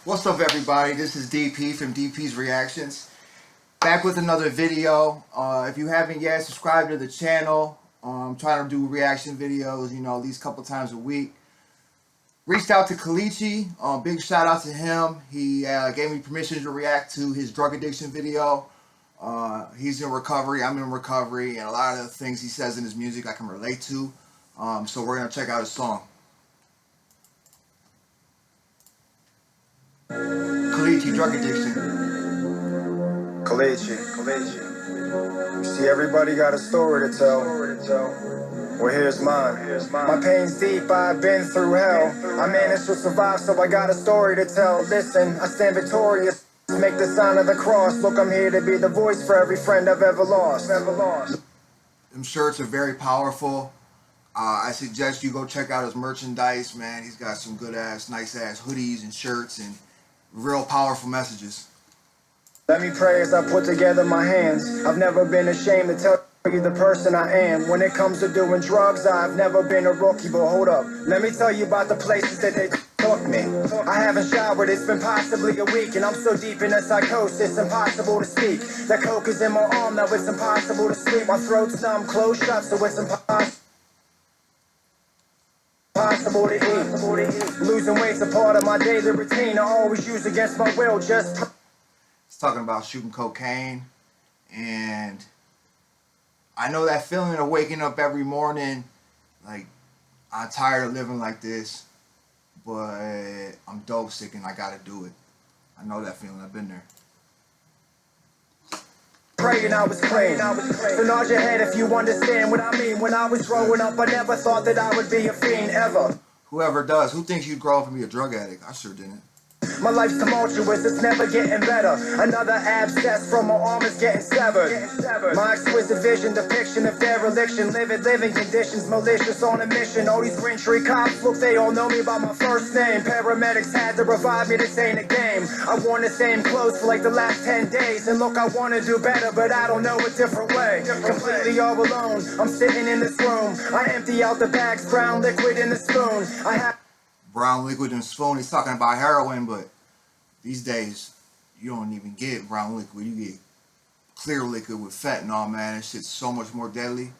What's up, everybody? This is DP from DP's Reactions. Back with another video. If you haven't yet, subscribe to the channel. I'm trying to do reaction videos, at least a couple times a week. Reached out to COLLIOCIE. Big shout out to him. He gave me permission to react to his drug addiction video. He's in recovery. I'm in recovery. And a lot of the things he says in his music I can relate to. So we're going to check out his song. COLLIOCIE, drug addiction. COLLIOCIE. You see, everybody got a story to tell. Well, here's mine. My pain's deep, I've been through hell. I managed to survive, so I got a story to tell. Listen, I stand victorious. Make the sign of the cross. Look, I'm here to be the voice for every friend I've ever lost. Them shirts are very powerful. I suggest you go check out his merchandise, man. He's got some good ass, nice ass hoodies and shirts and real powerful messages. Let me pray as I put together my hands. I've never been ashamed to tell you the person I am. When it comes to doing drugs, I've never been a rookie. But hold up, let me tell you about the places that they took me. I haven't showered, it's been possibly a week, and I'm so deep in a psychosis, impossible to speak. That coke is in my arm, now it's impossible to sleep. My throat's numb, closed shut, so it's impossible to eat. Losing weight's a part of my daily routine. I always use against my will, just... He's talking about shooting cocaine, and I know that feeling of waking up every morning, like, I'm tired of living like this, but I'm dope sick and I gotta do it. I know that feeling, I've been there. Praying I was clean. So nod your head if you understand what I mean. When I was growing up, I never thought that I would be a fiend, ever. Whoever does, who thinks you'd grow up and be a drug addict? I sure didn't. My life's tumultuous, it's never getting better. Another abscess from my arm is getting severed. My exquisite vision, depiction of dereliction, living conditions, malicious on a mission. All these Green Tree cops, look, they all know me by my first name. Paramedics had to revive me, this ain't a game. I worn the same clothes for like the last 10 days. And look, I want to do better, but I don't know a different way. Completely all alone, I'm sitting in this room. I empty out the bags, brown liquid in the spoon. I have brown liquid and spoon. He's talking about heroin, but these days you don't even get brown liquid. You get clear liquid with fentanyl, man. That shit's so much more deadly.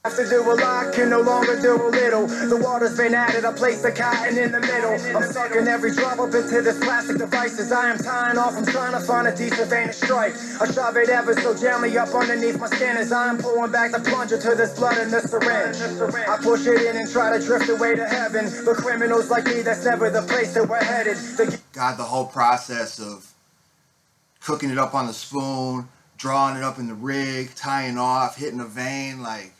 Have to do a lot, can no longer do a little. The water's been added, I place the cotton in the middle. I'm sucking every drop up into this plastic devices. I am tying off, I'm trying to find a decent vein to strike. I shove it ever so gently up underneath my skin as I'm pulling back the plunger to this blood in the syringe. I push it in and try to drift away to heaven. But criminals like me, that's never the place that we're headed. God, the whole process of cooking it up on the spoon, drawing it up in the rig, tying off, hitting a vein, like...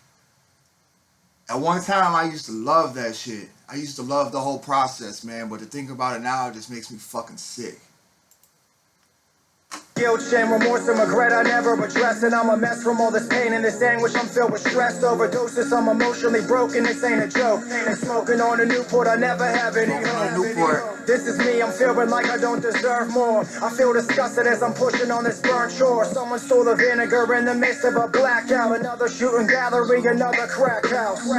At one time, I used to love that shit. I used to love the whole process, man. But to think about it now, it just makes me fucking sick. Guilt, shame, remorse, and regret I never address. And I'm a mess from all this pain and this anguish. I'm filled with stress, overdoses. I'm emotionally broken, this ain't a joke. And smoking on a Newport, I never have any hope. This is me, I'm feeling like I don't deserve more. I feel disgusted as I'm pushing on this burnt shore. Someone stole the vinegar in the midst of a blackout. Another shooting gallery, another crack house.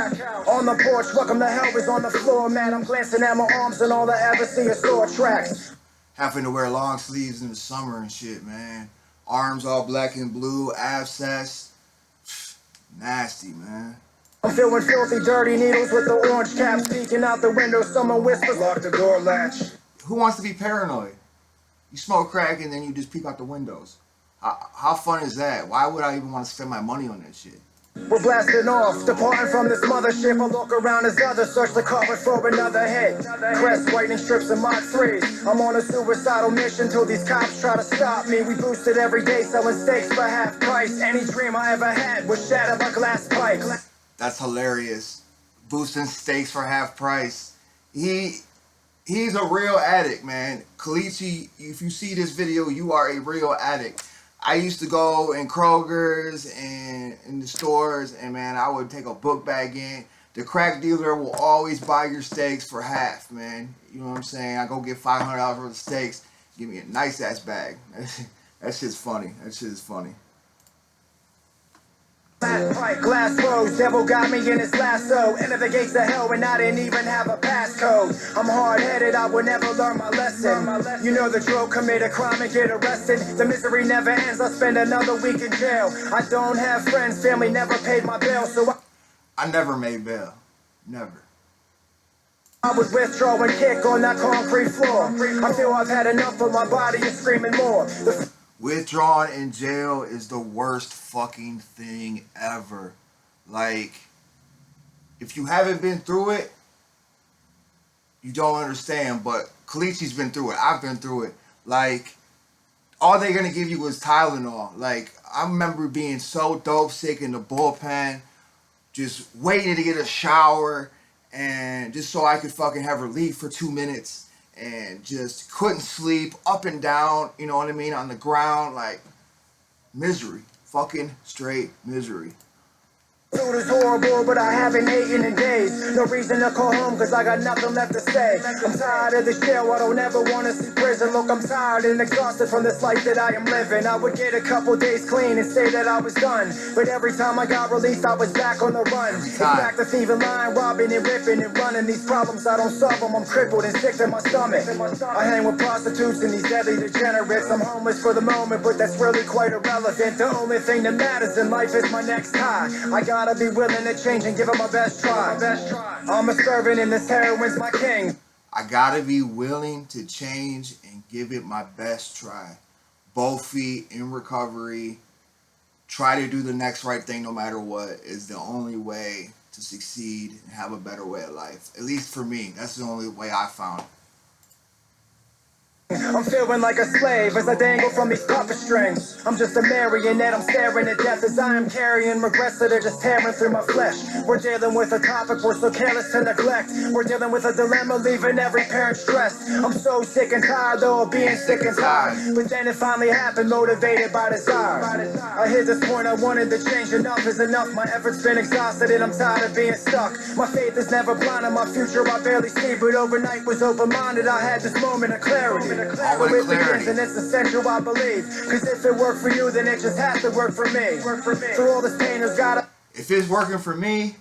On the porch, welcome to hell is on the floor, man. I'm glancing at my arms and all I ever see is sore tracks. Having to wear long sleeves in the summer and shit, man. Arms all black and blue, abscess. Nasty, man. I'm feeling filthy, dirty needles with the orange caps peeking out the window. Someone whispers, lock the door latch. Who wants to be paranoid? You smoke crack and then you just peek out the windows. How fun is that? Why would I even want to spend my money on that shit? We're blasting off, departing from this mothership. I look around as others search the carpet for another hit. Crest, whitening strips, and Mach 3s. I'm on a suicidal mission till these cops try to stop me. We boosted every day, selling steaks for half price. Any dream I ever had was shattered by glass pipes. That's hilarious. Boosting steaks for half price. He's a real addict, man. COLLIOCIE, if you see this video, you are a real addict. I used to go in Kroger's and in the stores, and man, I would take a book bag in. The crack dealer will always buy your steaks for half, man. You know what I'm saying? I go get $500 worth of steaks, give me a nice ass bag. That shit's funny. That shit is funny. Glass rose, devil got me in his lasso. Enter the gates of hell and I didn't even have a passcode. I'm hard-headed, I would never learn my lesson. You know the drill, commit a crime and get arrested. The misery never ends, I'll spend another week in jail. I don't have friends, family never paid my bill, so I never made bail. Never. I would withdraw and kick on that concrete floor. I feel I've had enough, but my body is screaming more. Withdrawing in jail is the worst fucking thing ever. Like, if you haven't been through it, you don't understand. But COLLIOCIE's been through it. I've been through it. Like, all they're gonna give you is Tylenol. Like, I remember being so dope sick in the bullpen, just waiting to get a shower, and just so I could fucking have relief for 2 minutes. And just couldn't sleep, up and down, you know what I mean, on the ground, like, misery. Fucking straight misery. Food is horrible, but I haven't eaten in days. No reason to call home, cause I got nothing left to say. I'm tired of the jail, I don't ever wanna see prison. Look, I'm tired and exhausted from this life that I am living. I would get a couple days clean and say that I was done, but every time I got released, I was back on the run. It's back to thieving, lying, robbing and ripping and running. These problems, I don't solve them, I'm crippled and sick to my stomach. I hang with prostitutes and these deadly degenerates. I'm homeless for the moment, but that's really quite irrelevant. The only thing that matters in life is my next high. I gotta be willing to change and give it my best try. I'm a servant and this heroin's my king. I gotta be willing to change and give it my best try. Both feet in recovery. Try to do the next right thing no matter what is the only way to succeed and have a better way of life. At least for me, that's the only way I found. I'm feeling like a slave as I dangle from these puppet strings. I'm just a marionette, I'm staring at death as I am carrying regrets that are just tearing through my flesh. We're dealing with a topic we're so careless to neglect. We're dealing with a dilemma leaving every parent stressed. I'm so sick and tired though of being sick and tired. But then it finally happened, motivated by desire. I hit this point, I wanted to change. Enough is enough, my efforts been exhausted and I'm tired of being stuck. My faith is never blind and my future I barely see, but overnight was open-minded. I had this moment of clarity. With clarity. And it's essential, I believe. Cause if it worked for you, then it just has to work for me. Through all this pain, there's gotta. If it's working for me,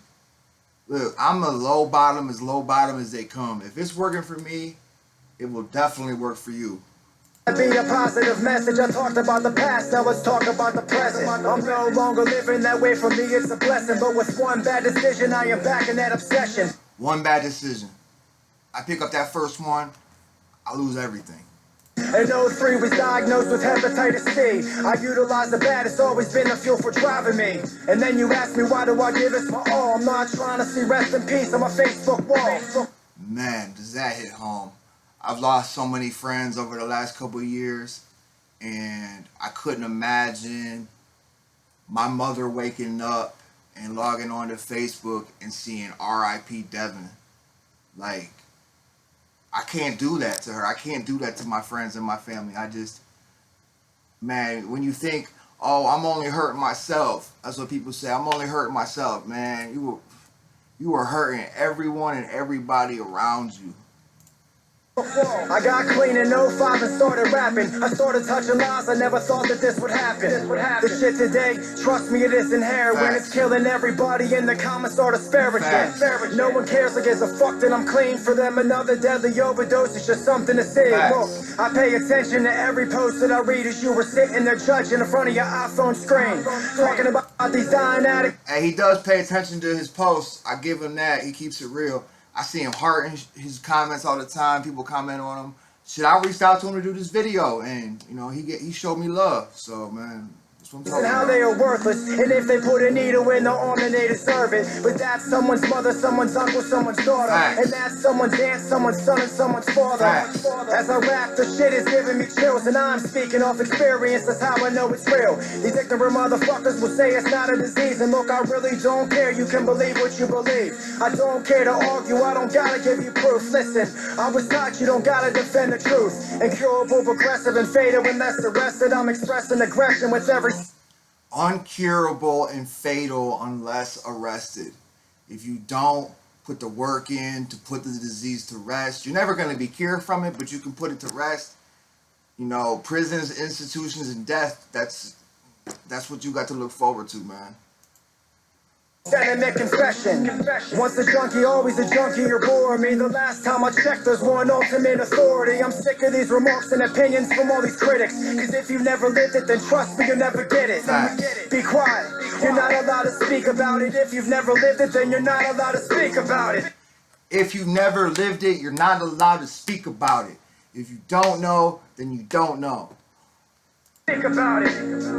look, I'm a low bottom as they come. If it's working for me, it will definitely work for you. Be a positive message. I talked about the past, now let's talk about the present. I'm no longer living that way. For me, it's a blessing. But with one bad decision, I am back in that obsession. One bad decision. I pick up that first one, I lose everything. In '03 was diagnosed with hepatitis C. I utilized the bad, it's always been the fuel for driving me. And then you ask me why do I give this my all? I'm not trying to see rest in peace on my Facebook wall. Man, does that hit home. I've lost so many friends over the last couple of years, and I couldn't imagine my mother waking up and logging on to Facebook and seeing R.I.P. Devin. Like, I can't do that to her. I can't do that to my friends and my family. I just, man, when you think, oh, I'm only hurting myself. That's what people say. I'm only hurting myself, man. You were hurting everyone and everybody around you. I got clean in '05 and started rapping. I started touching lives, I never thought that this would happen. The shit today, trust me, it isn't heroin. It's killing everybody in the comments or disparaging. No one cares or gives a fuck that I'm clean. For them another deadly overdose is just something to see. Look, I pay attention to every post that I read as you were sitting there judging in front of your iPhone screen. Talking about these dying addicts. And he does pay attention to his posts. I give him that. He keeps it real. I see him hearting his comments all the time. People comment on him. Shit, I reached out to him to do this video, and you know he showed me love. So man, that's what I'm talking And how about. they are worthless, and if they put a needle in the arm, then they deserve it. But that's someone's mother, someone's uncle, someone's daughter, and that's someone's aunt, someone's son, and someone's father. As I rap, the shit is giving me chills, and I'm speaking off experience. That's how I know it's real. These ignorant motherfuckers will say it's not a disease, and look, I really don't care. You can believe what you believe. I don't care to argue. I don't gotta give you proof. Listen, I was taught you don't gotta defend the truth. Incurable, progressive, and fatal unless arrested. I'm expressing aggression with every. Uncurable and fatal unless arrested. If you don't put the work in to put the disease to rest, you're never going to be cured from it, but you can put it to rest. You know, prisons, institutions, and death, that's what you got to look forward to, man. Sentiment confession. Once a junkie, always a junkie, you're boring me. The last time I checked, there's one ultimate authority. I'm sick of these remarks and opinions from all these critics. Cause if you've never lived it, then trust me, you'll never get it. Be quiet, you're not allowed to speak about it. If you've never lived it, then you're not allowed to speak about it. If you've never lived it, you're not allowed to speak about it. If you don't know, then you don't know. Think about it.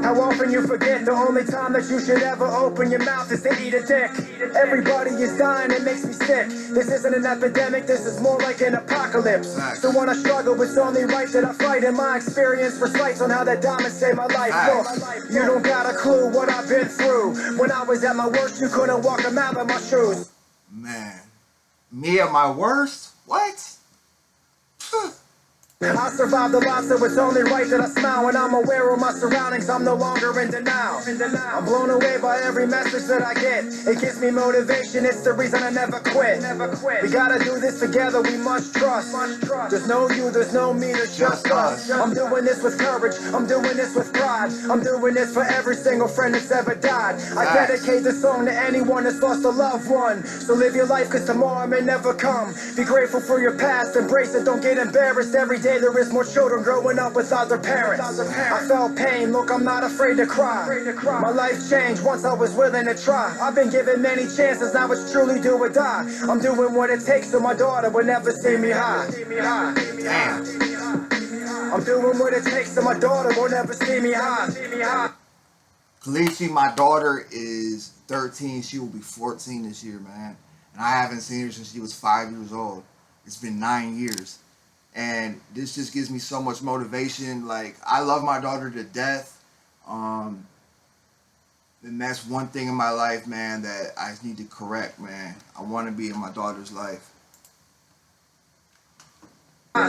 How often you forget the only time that you should ever open your mouth is to eat a dick. Everybody is dying, it makes me sick. This isn't an epidemic, this is more like an apocalypse. So when I struggle, it's only right that I fight. And my experience recites on how that diamond saved my life. Look, you don't got a clue what I've been through. When I was at my worst, you couldn't walk a mile in my shoes. Man, me at my worst? What? I survived a lot, so it's only right that I smile. When I'm aware of my surroundings, I'm no longer in denial. I'm blown away by every message that I get. It gives me motivation, it's the reason I never quit. We gotta do this together, we must trust. There's no you, there's no me, there's just us. I'm doing this with courage, I'm doing this with pride. I'm doing this for every single friend that's ever died. I dedicate this song to anyone that's lost a loved one. So live your life, cause tomorrow may never come. Be grateful for your past, embrace it, don't get embarrassed. Every day there is more children growing up without their parents. I felt pain, look, I'm not afraid to cry. My life changed once I was willing to try. I've been given many chances, now it's truly do or die. I'm doing what it takes so my daughter will never see me high. I'm doing what it takes so my daughter will never see me high. COLLIOCIE, my daughter is 13, she will be 14 this year, man. And I haven't seen her since she was 5 years old. It's been 9 years. And this just gives me so much motivation. Like, I love my daughter to death. And that's one thing in my life, man, that I need to correct, man. I want to be in my daughter's life. I'm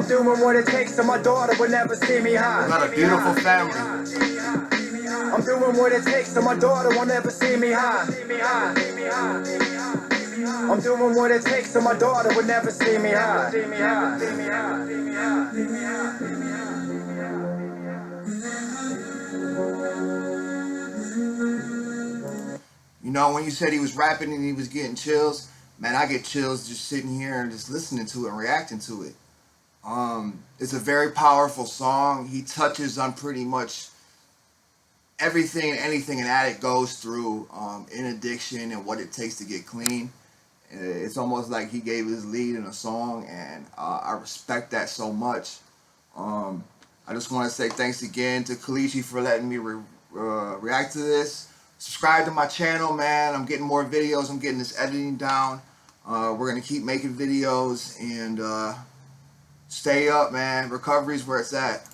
doing what it takes so my daughter will never see me high. We got a beautiful family. I'm doing what it takes so my daughter will never see me high. I'm doing what it takes so my daughter would never see me high. You know, when you said he was rapping and he was getting chills, man, I get chills just sitting here and just listening to it and reacting to it. It's a very powerful song. He touches on pretty much everything and anything an addict goes through in addiction and what it takes to get clean. It's almost like he gave his lead in a song, and I respect that so much. I just want to say thanks again to COLLIOCIE for letting me react to this. Subscribe to my channel, man. I'm getting more videos. I'm getting this editing down. We're going to keep making videos, and stay up, man. Recovery's where it's at.